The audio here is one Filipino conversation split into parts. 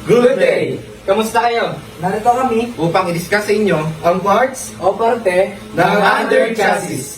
Good day! Kamusta kayo? Narito kami Upang i-discuss sa inyo ang parts o parte ng under chassis.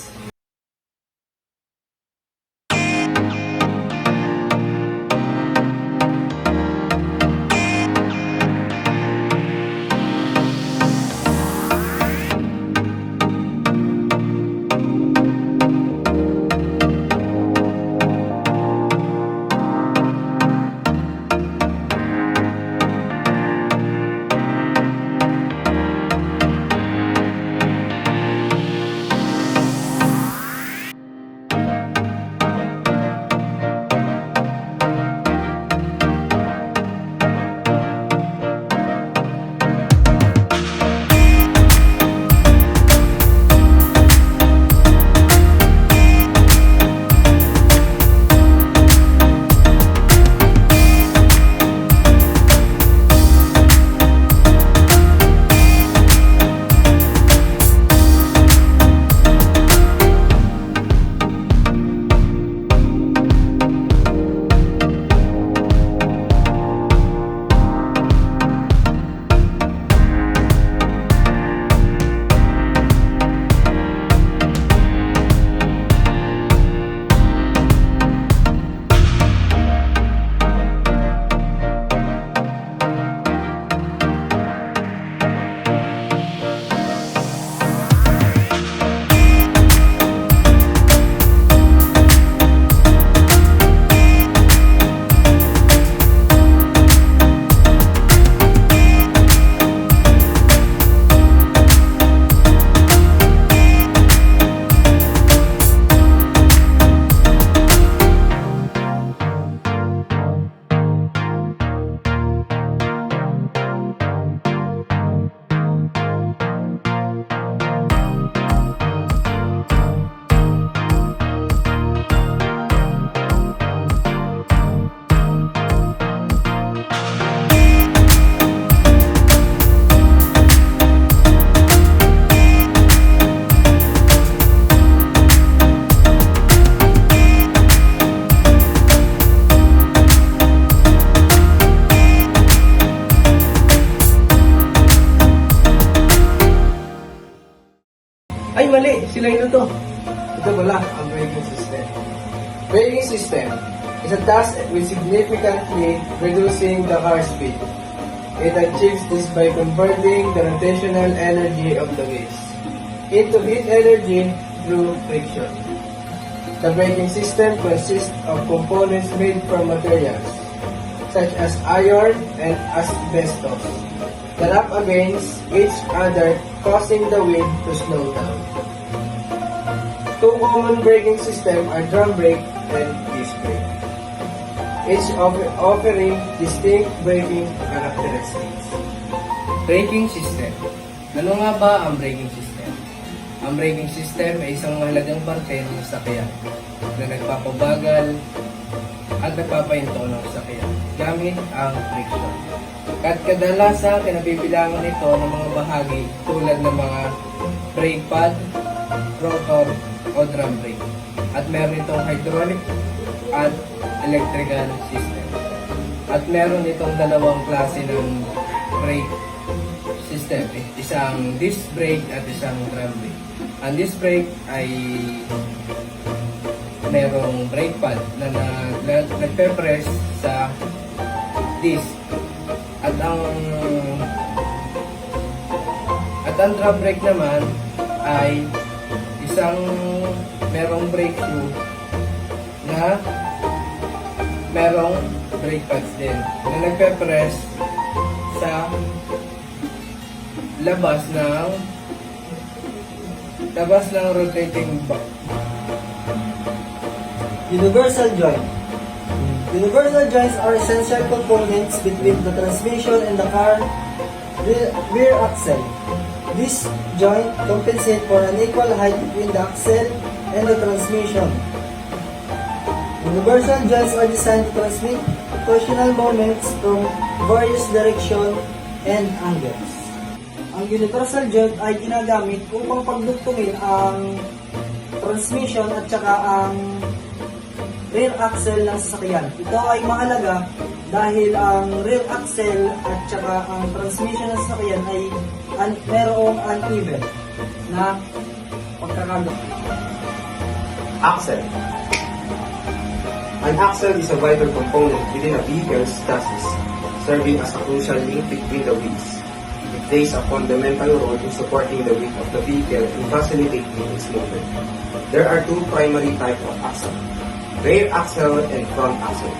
Ay mali, sila ito to. Ito pala ang braking system. Braking system is a task with significantly reducing the car speed. It achieves this by converting the rotational energy of the wheels into heat energy through friction. The braking system consists of components made from materials such as iron and asbestos that up against each other, causing the wheel to slow down. Two common braking systems are drum brake and disc brake, each offering distinct braking characteristics. Braking system. Ano nga ba ang braking system? Ang braking system ay isang mahalagang parte ng sasakyan na nagpapabagal at nagpapahinto ng sasakyan gamit ang friction. At kadalasan kinabibilangan ito ng mga bahagi tulad ng mga brake pad, rotor, o drum brake. At meron itong hydraulic at electrical system. At meron itong dalawang klase ng brake system. Isang disc brake at isang drum brake. Ang disc brake ay merong brake pad na nagpe-press sa disc. At ang drum brake naman ay isang merong brake shoe na merong brake pads din na nagpe-press sa labas ng rotating bar. Universal joint. Universal joints are essential components between the transmission and the car rear axle. This joint compensates for an equal height between the axle and the transmission. Universal joints are designed to transmit torsional moments from various directions and angles. Ang universal joint ay ginagamit upang pagdugtungin ang transmission at saka ang rear axle ng sasakyan. Ito ay mahalaga dahil ang rear axle at saka ang transmission ng sasakyan ay merong uneven na pagkakagat. Axle. An axle is a vital component within a vehicle's chassis, serving as a crucial link between the wheels. It plays a fundamental role in supporting the weight of the vehicle and facilitating its movement. There are two primary types of axle: rear axle and front axle.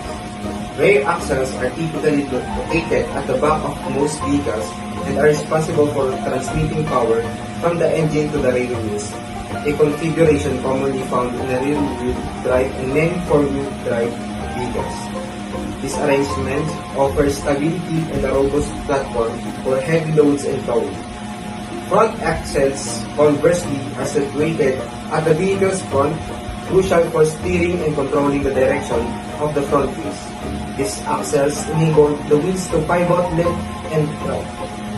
Rear axles are typically located at the back of most vehicles and are responsible for transmitting power from the engine to the rear wheels, a configuration commonly found in a rear-wheel drive and many four-wheel drive vehicles. This arrangement offers stability and a robust platform for heavy loads and towing. Front axles, conversely, are situated at the vehicle's front, crucial for steering and controlling the direction of the front wheels. These axles enable the wheels to pivot left and right,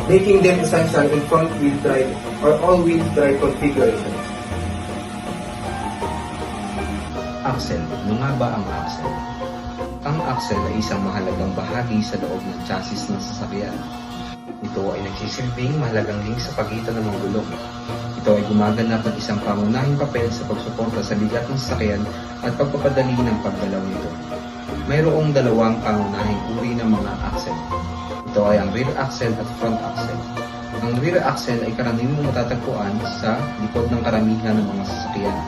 making them essential in front-wheel drive or all-wheel drive configurations. Axle. Ano nga ba ang axle? Ang axle ay isang mahalagang bahagi sa loob ng chassis ng sasakyan. Ito ay nagsisilbing mahalagang link sa pagitan ng mga gulong. Ito ay gumaganap ng isang pangunahing papel sa pagsuporta sa bigat ng sasakyan at pagpapadali ng paggalaw nito. Mayroong dalawang pangunahing uri ng mga axle. Ito ay ang rear axle at front axle. Ang rear axle ay karaniwang matatagpuan sa likod ng karamihan ng mga sasakyan.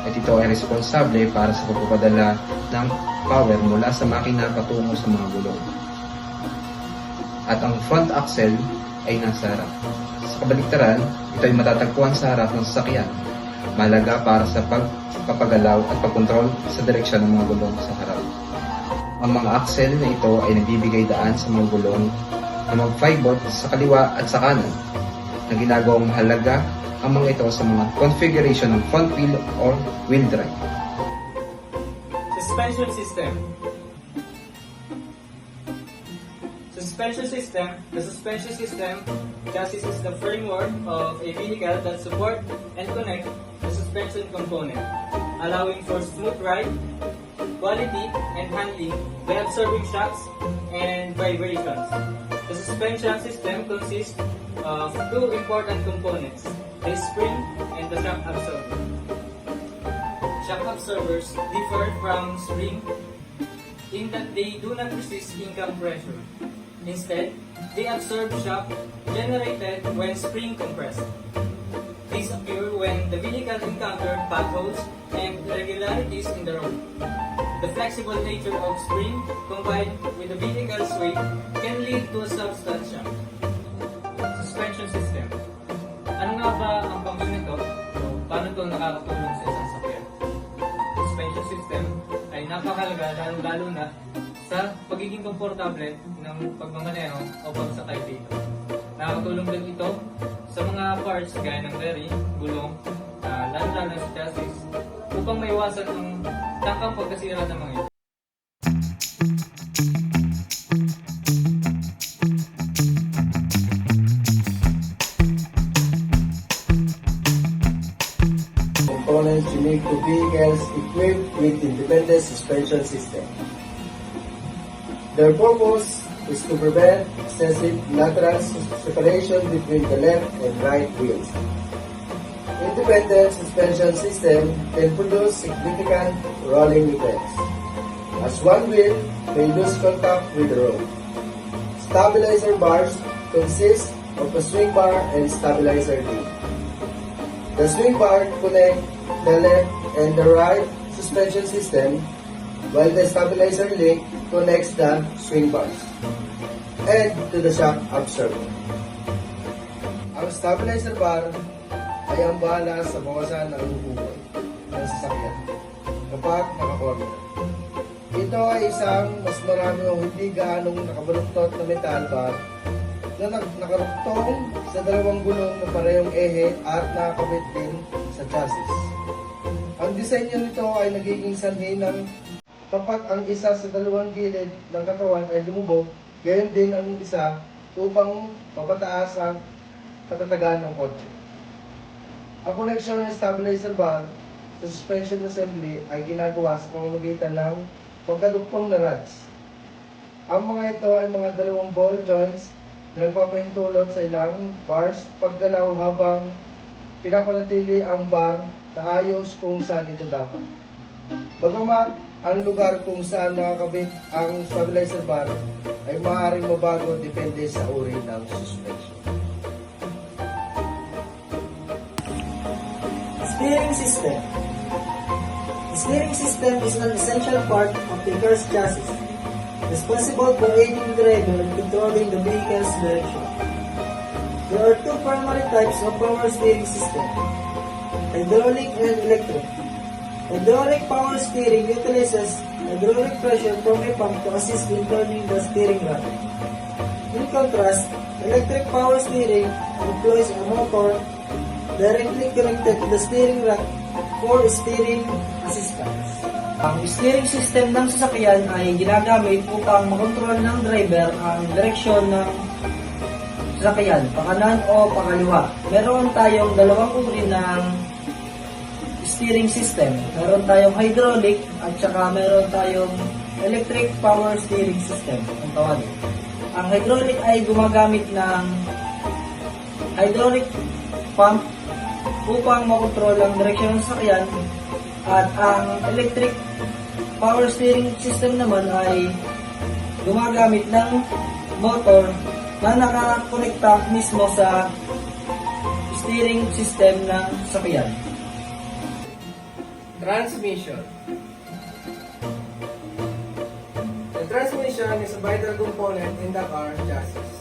At ito ay responsable para sa pagpapadala ng power mula sa makina patungo sa mga gulong. At ang front axle ay nasa harap. Sa kabaliktaran, ito ay matatagpuan sa harap ng sasakyan. Mahalaga para sa pagpapagalaw at pagkontrol sa direksyon ng mga gulong sa harap. Ang mga axle na ito ay nagbibigay daan sa mga gulong na mag-pivot sa kaliwa at sa kanan, na ginagawang mahalaga ang mga ito sa mga configuration ng front wheel or wheel drive. Suspension system. The suspension system chassis is the framework of a vehicle that support and connect the suspension component, allowing for smooth ride, quality, and handling by absorbing shocks and vibrations. The suspension system consists of two important components: the spring and the shock absorber. Shock absorbers differ from spring in that they do not resist income pressure. Instead, they absorb shock generated when spring compressed. These occur when the vehicle encounters potholes and irregularities in the road. The flexible nature of spring combined with the vehicle's weight can lead to a substance shock. Suspension system. Ano nga ba ang function nito? Paano ito nakakatulong sa isang sakyan? Suspension system ay napakahalaga lalo na sa pagiging komportable ng pagmamaneho o pagsakay dito. Nakakatulong din ito sa mga parts gaya ng bearing, gulong, lalo-lalo sa chassis upang maiwasan ang tangkang pagkasira ng mga ito. Components unique to vehicles equipped with independent suspension system. Their purpose is to prevent excessive lateral separation between the left and right wheels. Independent suspension system can produce significant rolling effects, as one wheel may lose contact with the road. Stabilizer bars consist of a swing bar and stabilizer link. The swing bar connects the left and the right suspension system, while the stabilizer link connects the swing bars and to the shock absorber. Ang stabilizer bar ay ang bahala sa bawasan ng huhugoy ng sasakyan kapag nakakorner. Ito ay isang mas marami o hindi gaanong nakabaluktot na metal bar na nakarugtong sa dalawang gulong na parehong ehe at nakakabit din sa chassis. Ang disenyo nito ay nagiging sanhi ng kapag ang isa sa dalawang gilid ng katawan ay lumubog, gayon din ang isa upang papataas ang katatagan ng kotse. Ang connection ng stabilizer bar sa suspension assembly ay ginagawa sa pamamagitan ng pagkadugtong na rods. Ang mga ito ay mga dalawang ball joints na nagpapahintulot sa ilang bars pagdalaw habang pinapanatili ang bar na ayos kung saan ito dapat. Bagamat ang lugar kung saan nakakabit ang stabilizer bar ay maaaring mabago depende sa uri ng suspension. Steering system. The steering system is an essential part of the car's chassis, responsible for aiding the driver in controlling the vehicle's direction. There are two primary types of power steering system, hydraulic and electric. Hydraulic power steering utilizes hydraulic pressure from a pump to assist in turning the steering rod. In contrast, electric power steering employs a motor directly connected to the steering rack for steering assistance. Ang steering system ng sasakyan ay ginagamit upang makontrol ng driver ang direksyon ng sasakyan, pakanan o pakaliwa. Meron tayong dalawang uri ng steering system. Meron tayong hydraulic at saka meron tayong electric power steering system ang tawagin. Ang hydraulic ay gumagamit ng hydraulic pump upang makontrol ang direksyon ng sasakyan, at ang electric power steering system naman ay gumagamit ng motor na nakakonekta mismo sa steering system ng sasakyan. Transmission. The transmission is a vital component in the car chassis.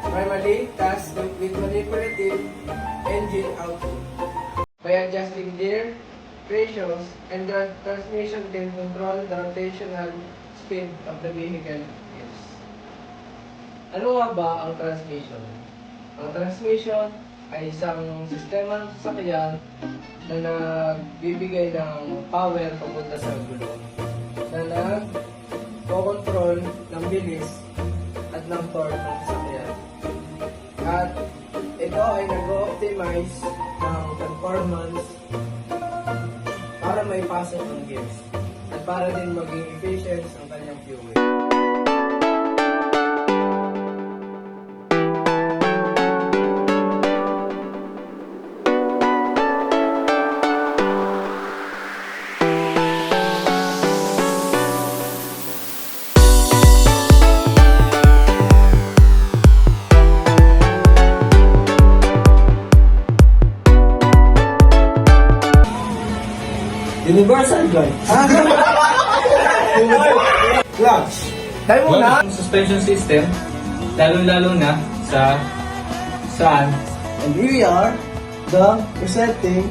Primarily tasked with manipulative engine output. By adjusting gear ratios and the transmission can control the rotational speed of the vehicle use. Ano nga ba ang transmission? Ang transmission ay isang sistema ng sasakyan na nagbibigay ng power papunta sa gulong, na nag-control ng bilis at ng torque ng sasakyan. At ito ay nag-optimize ng performance para may pasok ang gears at para din maging efficient ang kanyang fuel. Universal joint. Clutch. Tayo muna! Ang suspension system, lalo-lalo na sa saan And here we are, the presenting